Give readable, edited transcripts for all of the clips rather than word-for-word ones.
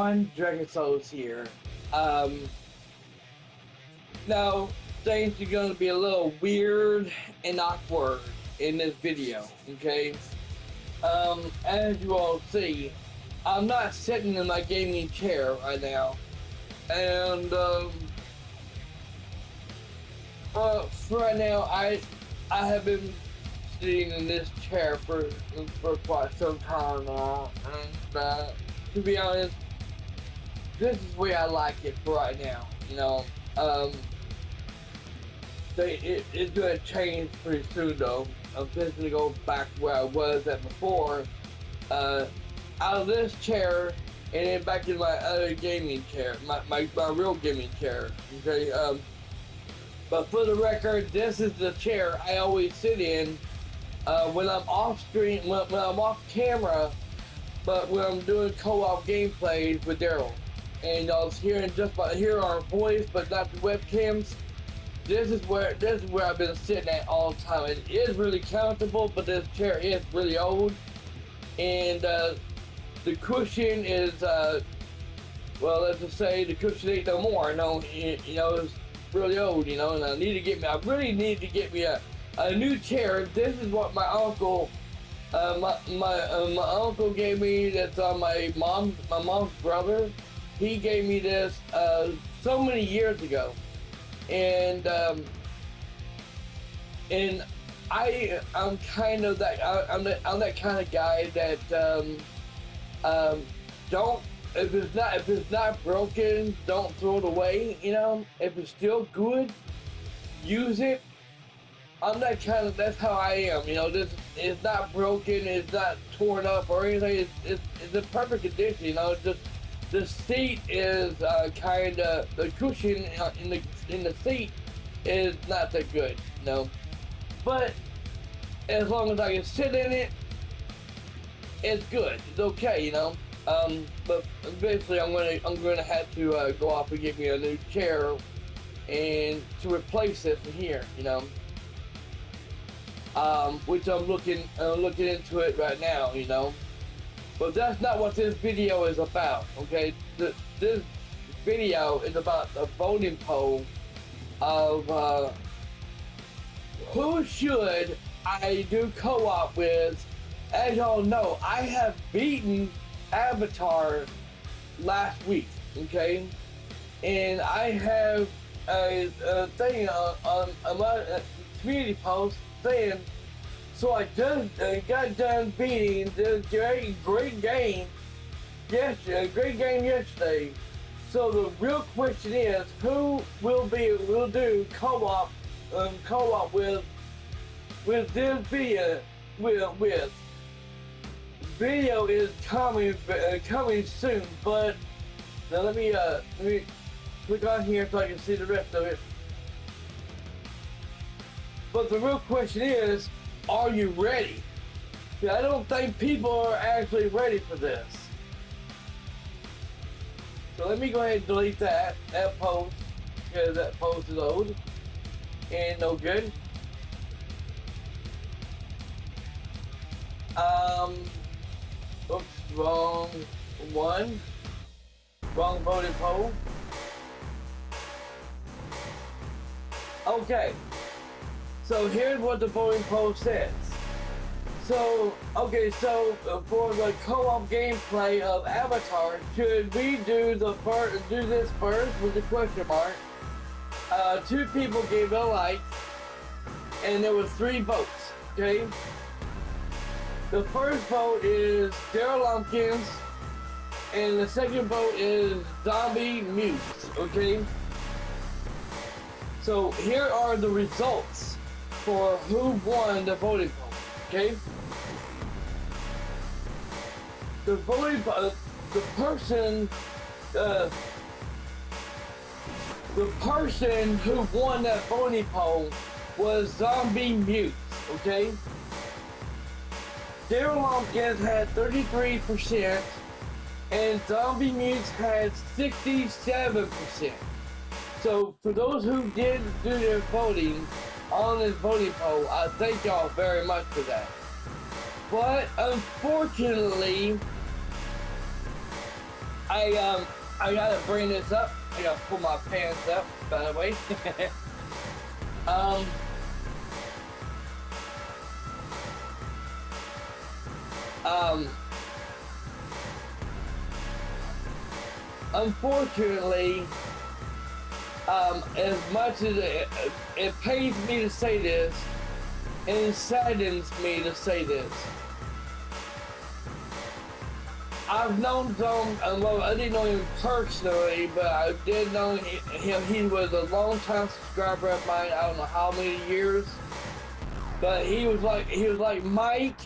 everyone, Dragon Souls here. Now things are gonna be a little weird and awkward in this video, okay? As you all see, I'm not sitting in my gaming chair right now, and for right now, I have been sitting in this chair for quite some time now, and to be honest, this is where I like it for right now. You know, it's gonna change pretty soon though. I'm just gonna go back where I was at before, out of this chair and then back in my other gaming chair, my real gaming chair. Okay, but for the record, this is the chair I always sit in when I'm off screen, when I'm off camera, but when I'm doing co-op gameplays with Daryl. And y'all hearing just about hear our voice, but not the webcams. This is where I've been sitting at all the time. It is really comfortable, but this chair is really old, and the cushion is well, let's just say the cushion ain't no more. You know, it's really old. You know, and I really need to get me a new chair. This is what my uncle, my uncle gave me. That's on my mom's brother. He gave me this so many years ago, and I'm kind of that I'm that kind of guy that don't, if it's not broken, don't throw it away. You know, if it's still good, use it. I'm that kind of, that's how I am. You know, this it's not broken, it's not torn up or anything. It's in perfect condition. You know, just the seat is kind of, the cushion in the seat is not that good, you know. But as long as I can sit in it, it's good. It's okay, you know. But eventually I'm gonna have to go off and get me a new chair and to replace this in here, you know. Which I'm looking into it right now, you know. But that's not what this video is about, okay? This video is about the voting poll of who should I do co-op with. As y'all know, I have beaten Avatar last week, okay? And I have a thing on my community post saying, so I just got done beating this great game yesterday. So the real question is, who will do co-op with this video with. Video is coming soon, but now let me click on here so I can see the rest of it. But the real question is, are you ready? Yeah, I don't think people are actually ready for this. So let me go ahead and delete that post, because that post is old and no good. Oops, wrong one. Wrong voting poll. Okay. So here's what the voting poll says. So, okay, so for the co-op gameplay of Avatar, should we do this first with the question mark? 2 people gave it a like, and there were 3 votes, okay? The first vote is Daryl Lumpkins, and the second vote is Zombie Mutes, okay? So here are the results for who won the voting poll, okay? The person who won that voting poll was Zombie Mutes, okay? Daryl Lumpkins had 33%, and Zombie Mutes had 67%. So for those who did do their voting on this voting poll, I thank y'all very much for that. But unfortunately, I gotta bring this up. I gotta pull my pants up, by the way. um, um, Unfortunately, as much as it pains me to say this, and it saddens me to say this, I've known Tom, well, I didn't know him personally, but I did know him. He was a long-time subscriber of mine. I don't know how many years, but he was like Mike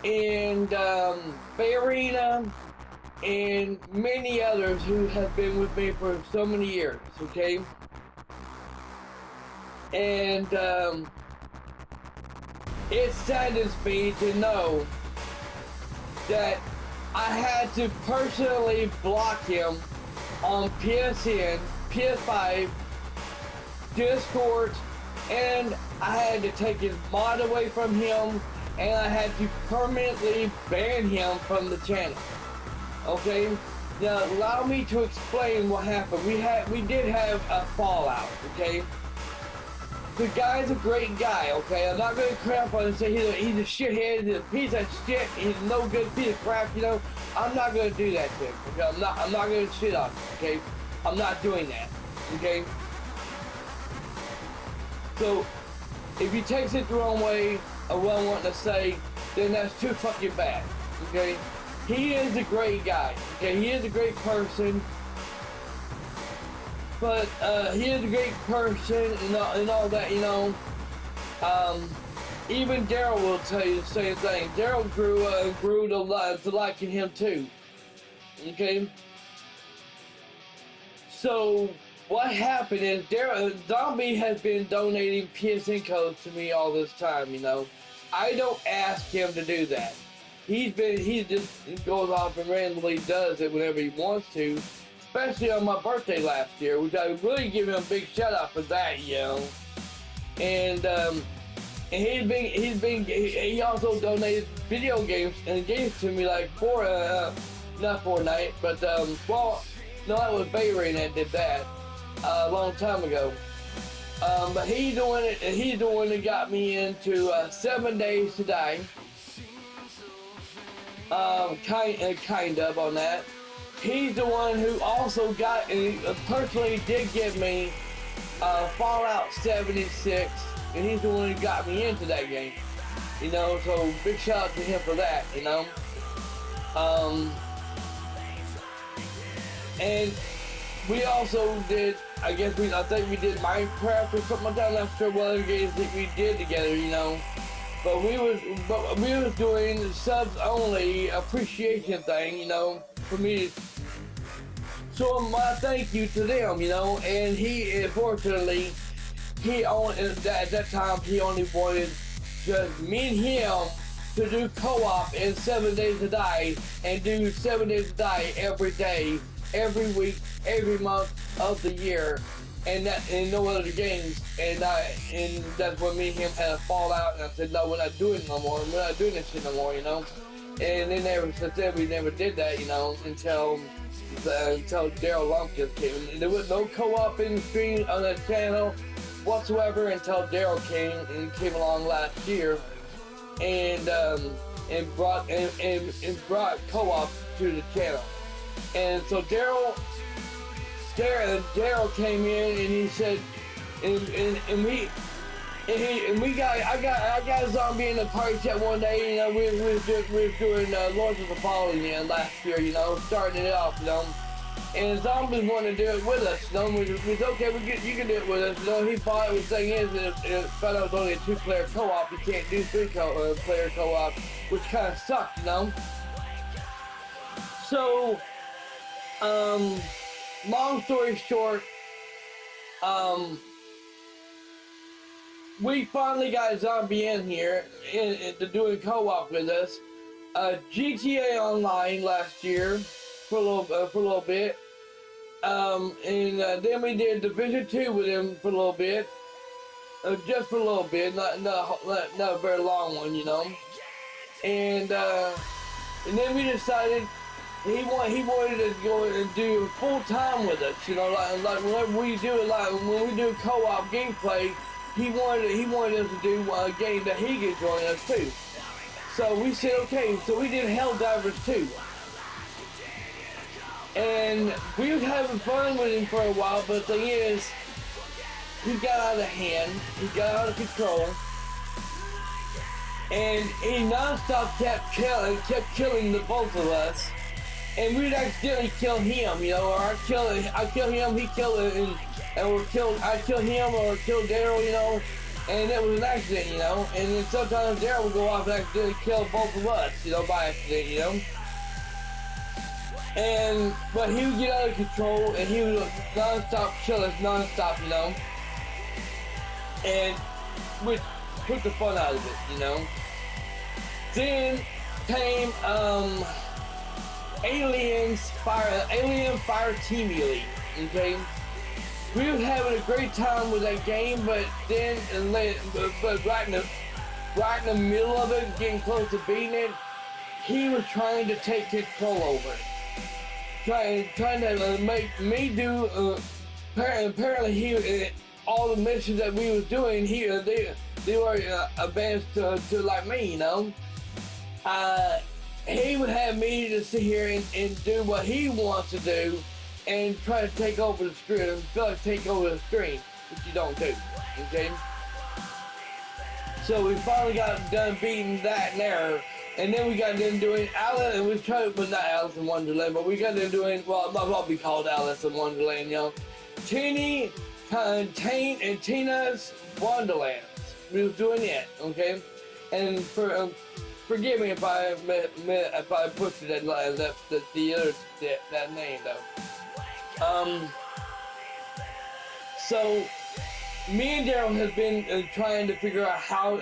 and Bayarina and many others who have been with me for so many years, okay? And it saddens me to know that I had to personally block him on PSN, PS5, Discord, and I had to take his mod away from him, and I had to permanently ban him from the channel. Okay, now allow me to explain what happened. We did have a fallout. Okay, the guy's a great guy. Okay, I'm not gonna crap on him and say he's a shithead, he's a piece of shit, he's a no good piece of crap. You know, I'm not gonna do that to him. Okay, I'm not gonna shit on him. Okay, I'm not doing that. Okay, so if he takes it the wrong way or what I'm wanting to say, then that's too fucking bad. Okay. He is a great guy, okay? He is a great person, but he is a great person and all that, you know. Even Daryl will tell you the same thing. Daryl grew to liking him too, okay? So what happened is Zombie has been donating PSN codes to me all this time, you know. I don't ask him to do that. He just goes off and randomly does it whenever he wants to, especially on my birthday last year, which I really give him a big shout out for that, you know. And he also donated video games and games to me, like not Fortnite, but well, no, that was Bayrain that did that a long time ago. But he's the one that got me into 7 Days to Die. Kind of on that. He's the one who also got, personally did give me Fallout 76, and he's the one who got me into that game. You know, so big shout out to him for that, you know. And we also did, I think we did Minecraft or something like that. I'm not sure what other games that we did together, you know. But we was doing subs only appreciation thing, you know, for me. So my thank you to them, you know. And he, unfortunately, at that time he only wanted just me and him to do co-op in 7 Days to Die, and do 7 Days to Die every day, every week, every month of the year. And no other games, and that's when me and him had a fallout, and I said, no, we're not doing it no more, we're not doing this shit no more, you know. And then since then we never did that, you know, until Daryl Lumpkins came. And there was no co-op in stream on the channel whatsoever until Daryl came along last year, and brought co-op to the channel. And so Daryl came in and he said, I got a zombie in the party chat one day, you know. We was doing Lords of the Fallen, you know, last year, you know, starting it off, you know. And zombies wanted to do it with us, you know. We said, okay, you can do it with us, you know. He thought the thing is that it found out it was only a 2-player co-op. You can't do 3-player co-op, which kind of sucked, you know. So, long story short, we finally got a zombie in here to doing co-op with us. GTA Online last year for a little bit, and then we did Division 2 with him for a little bit, just for a little bit, not a very long one, you know. And then we decided he wanted to go and do full time with us, you know, like whenever we do it, like when we do co-op gameplay, he wanted us to do a game that he could join us too. So we said okay, so we did Helldivers 2. And we was having fun with him for a while, but the thing is, he got out of hand, he got out of control, and he non-stop kept killing the both of us. And we'd accidentally kill him, you know, or I kill him, he killed it, and I kill him or kill Daryl, you know, and it was an accident, you know. And then sometimes Daryl would go off and accidentally kill both of us, you know, by accident, you know. But he would get out of control, and he would non-stop kill us, non-stop, you know, and which took the fun out of it, you know. Then came Alien Fire Team Elite, okay? We was having a great time with that game, but then, but right in the middle of it, getting close to beating it, he was trying to take control over it. Trying to make me do, apparently he, all the missions that we was doing, they were advanced to like me, you know? He would have me to sit here and do what he wants to do and try to take over the screen, take over the screen, which you don't do, okay? So we finally got done beating that and there, and then we got done doing Alice, and we tried, but not Alice in Wonderland, but we got done doing, well, it might well be called Alice in Wonderland, you know? Tina's Wonderlands. We was doing it, okay? And forgive me if I butchered that name though. So me and Daryl have been trying to figure out how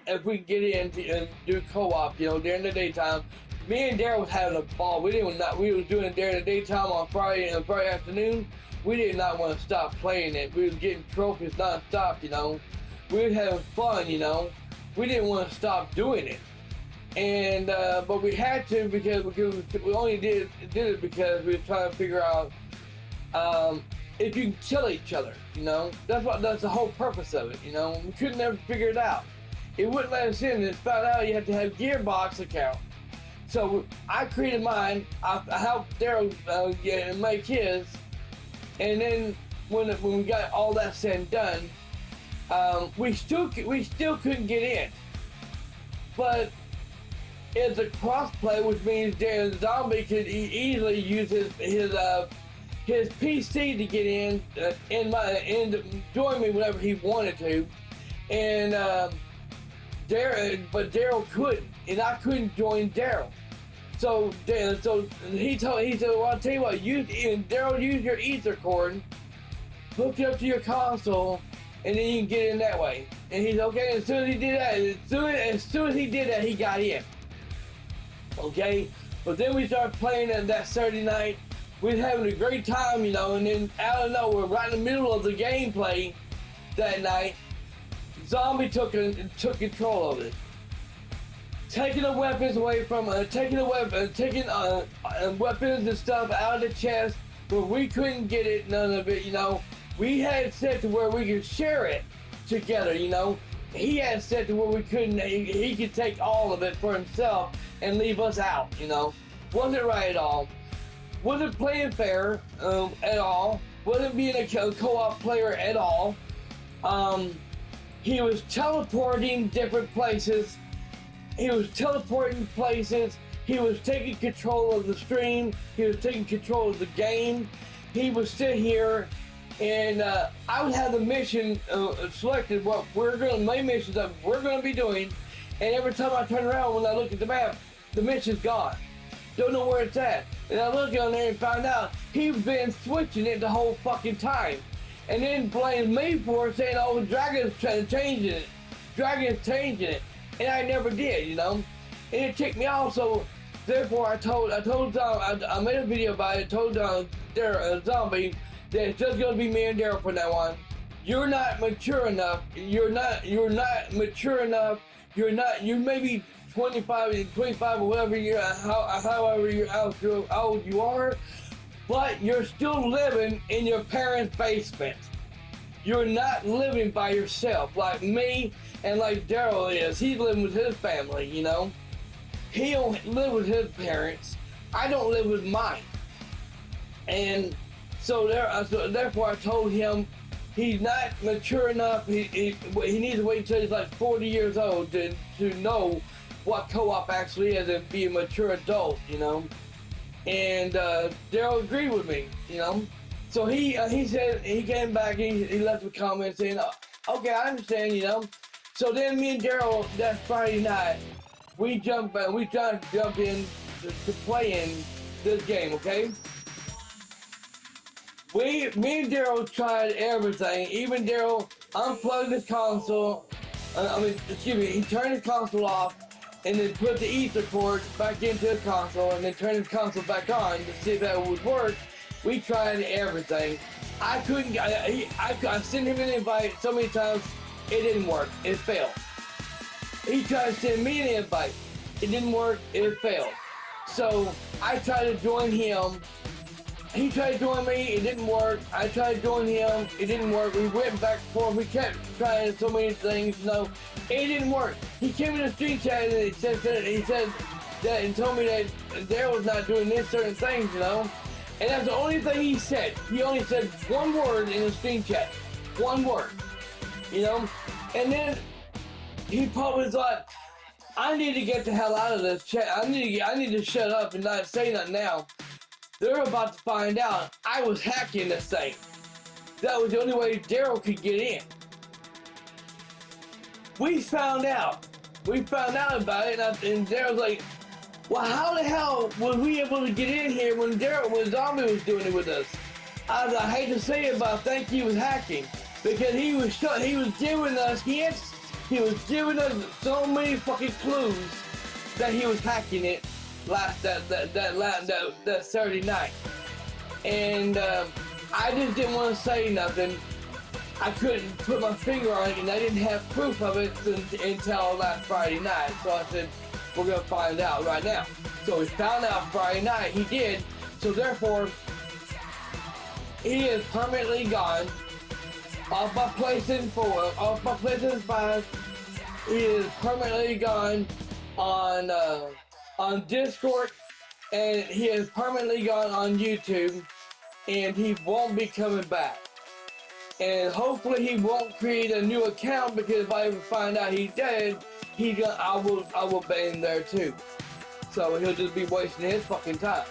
if we can get in and do co-op, you know, during the daytime. Me and Daryl was having a ball. We was doing it during the daytime on Friday afternoon. We did not want to stop playing it. We was getting trophies non-stop, you know. We was having fun, you know. We didn't want to stop doing it. And but we had to because we only did it because we were trying to figure out if you can kill each other, you know. That's the whole purpose of it, you know. We couldn't ever figure it out. It wouldn't let us in. It's found out you had to have Gearbox account. So I created mine. I helped Daryl make his, and then when we got all that said and done, we still couldn't get in. But it's a crossplay, which means Dan Zombie could easily use his PC to get in and join me whenever he wanted to, and Daryl couldn't, and I couldn't join Daryl. So he said, well, I'll tell you what, Daryl, use your Ether cord, hook it up to your console, and then you can get in that way. And he's okay. As soon as he did that, he got in. Okay, but then we started playing that Saturday night. We was having a great time, you know, and then out of nowhere, right in the middle of the gameplay that night, Zombie took control of it. Taking the weapons away from taking weapons and stuff out of the chest where we couldn't get it, none of it, you know. We had it set to where we could share it together, you know. He had it set to where we couldn't, he could take all of it for himself and leave us out, you know. Wasn't right at all. Wasn't playing fair at all. Wasn't being a co-op player at all. He was teleporting different places. He was teleporting places. He was taking control of the stream. He was taking control of the game. He would sit here, and I would have the mission selected, what main missions that we're going to be doing. And every time I turn around, when I look at the map, the mission's gone. Don't know where it's at. And I look on there and find out he's been switching it the whole fucking time. And then blames me for it, saying, oh, Dragon's changing it. Dragon's changing it. And I never did, you know. And it ticked me off, so therefore I told I made a video about it, told Zombie that it's just gonna be me and Daryl from now on. You're not mature enough. You may be 25 or whatever however how old you are, but you're still living in your parents' basement. You're not living by yourself like me and like Daryl is. He's living with his family, you know. He don't live with his parents. I don't live with mine. And so therefore I told him he's not mature enough. He needs to wait until he's like 40 years old to know what co-op actually is and be a mature adult, you know. And Daryl agreed with me, you know. So he said, he came back, he left a comment saying, okay, I understand, you know. So then me and Daryl, that Friday night, we tried to jump in to playing this game, okay? Me and Daryl tried everything. Even Daryl unplugged his console. He turned his console off and then put the ether cord back into the console and then turned his console back on to see if that would work. We tried everything. I couldn't. I sent him an invite so many times. It didn't work. It failed. He tried to send me an invite. It didn't work. It failed. So I tried to join him. He tried to join me. It didn't work. I tried to join him. It didn't work. We went back and forth. We kept trying so many things. You know, it didn't work. He came in the stream chat and he said that and told me that Daryl was not doing this certain things. You know. And that's the only thing he said. He only said one word in the stream chat. One word. You know? And then he probably thought, I need to get the hell out of this chat. I need to shut up and not say nothing now. They're about to find out I was hacking this thing. That was the only way Daryl could get in. We found out about it, and Daryl's like, well, how the hell were we able to get in here when Zombie was doing it with us? I hate to say it, but I think he was hacking because he was giving us hints. He was giving us so many fucking clues that he was hacking it that Saturday night. And I just didn't want to say nothing. I couldn't put my finger on it, and I didn't have proof of it until last Friday night. So I said, we're gonna find out right now. So we found out Friday night, he did. So therefore, he is permanently gone off my PlayStation 4, off my PlayStation 5. He is permanently gone on Discord, and he is permanently gone on YouTube, and he won't be coming back. And hopefully he won't create a new account, because if I ever find out he did, I will ban him there too. So he'll just be wasting his fucking time.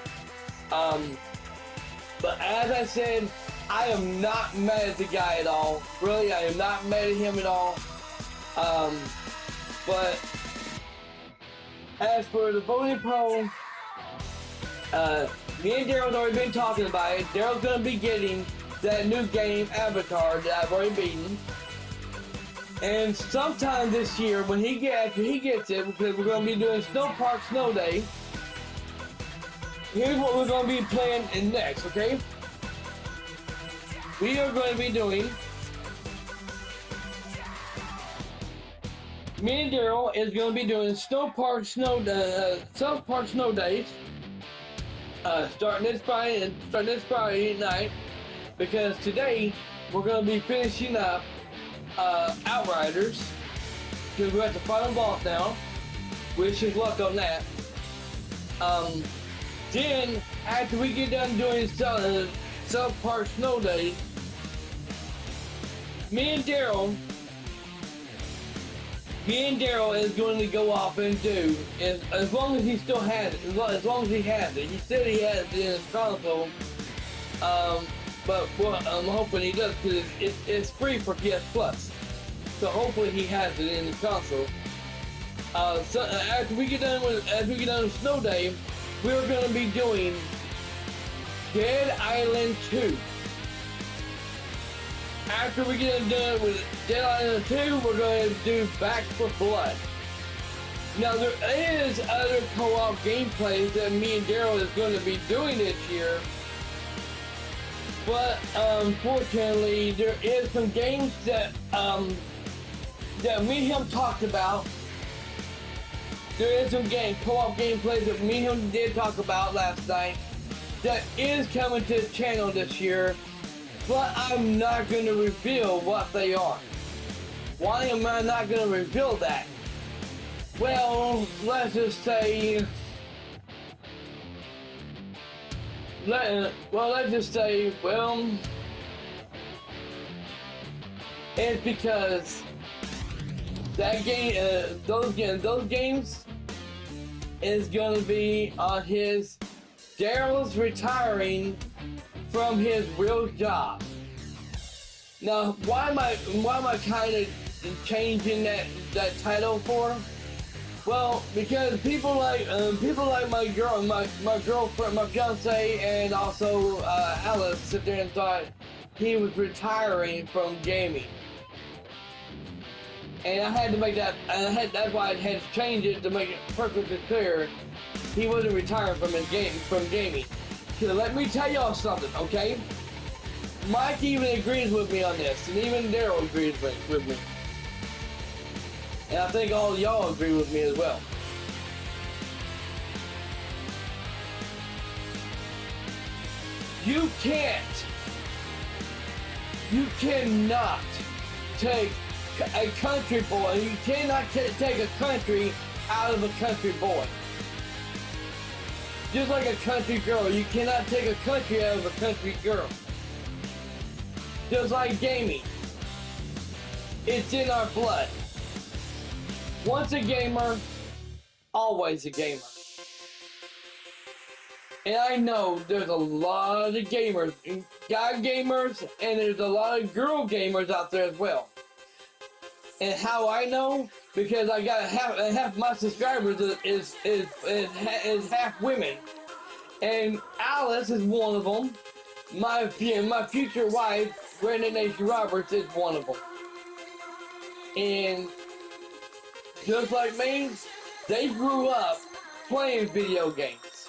But as I said, I am not mad at the guy at all. Really, I am not mad at him at all. But as for the voting poll, me and Daryl's already been talking about it. Daryl's gonna be getting that new game, Avatar, that I've already beaten. And sometime this year, after he gets it, because we're going to be doing Snow Park Snow Day, here's what we're going to be playing in next, okay? We are going to be doing, me and Daryl is going to be doing Snow Park Snow Days, starting this Friday night, because today we're going to be finishing up Outriders, because we're at the final boss now. Wish us luck on that. Then after we get done doing South Park Snow Days, me and Daryl is going to go off and do, as long as he still has it, as long as he has it. He said he has it in his console. But I'm hoping he does, because it's free for PS Plus. So hopefully he has it in the console. So after we get done with Snow Day, we're going to be doing Dead Island 2. After we get done with Dead Island 2, we're going to do Back for Blood. Now there is other co-op gameplays that me and Daryl is going to be doing this year. But unfortunately, there is some games that me and him talked about There is some co-op gameplay that me and him did talk about last night that is coming to the channel this year, but I'm not going to reveal what they are. Why am I not going to reveal that? Well, let's just say, it's because that game, those games is going to be on his. Daryl's retiring from his real job. Now, why am I kind of changing that title for? Well, because people like my girlfriend, my fiance, and also Alice sit there and thought he was retiring from gaming. And I had to make that, that's why I had to change it to make it perfectly clear he wasn't retiring from gaming. So let me tell y'all something, okay? Mike even agrees with me on this, and even Daryl agrees with me. And I think all y'all agree with me as well. You cannot take a country boy, you cannot take a country out of a country boy. Just like a country girl, you cannot take a country out of a country girl. Just like gaming. It's in our blood. Once a gamer, always a gamer. And I know there's a lot of gamers, guy gamers, and there's a lot of girl gamers out there as well. And how I know? Because I got half my subscribers is half women, and Alice is one of them. My future wife, Brenda Nation Roberts, is one of them. And just like me, they grew up playing video games.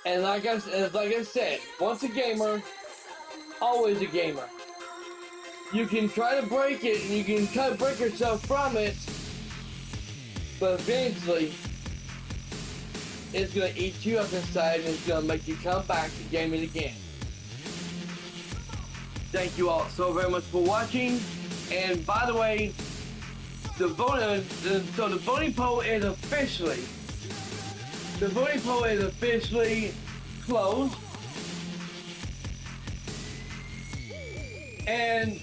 And like I said, once a gamer, always a gamer. You can try to break it, and you can try to break yourself from it, but eventually, it's going to eat you up inside, and it's going to make you come back to gaming again. Thank you all so very much for watching, and by the way, the voting poll is officially closed, and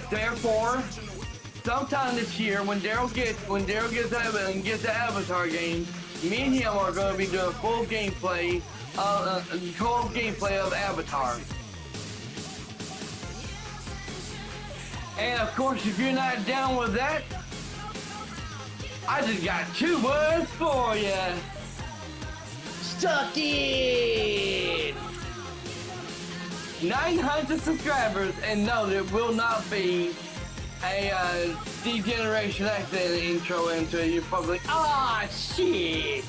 therefore, sometime this year, when Daryl gets the Avatar game, me and him are going to be doing full gameplay, co-op gameplay of Avatar. And of course, if you're not down with that, I just got 2 words for you. Suck it! 900 subscribers, and no, there will not be a D-Generation accident intro into you. Probably, ah, shit!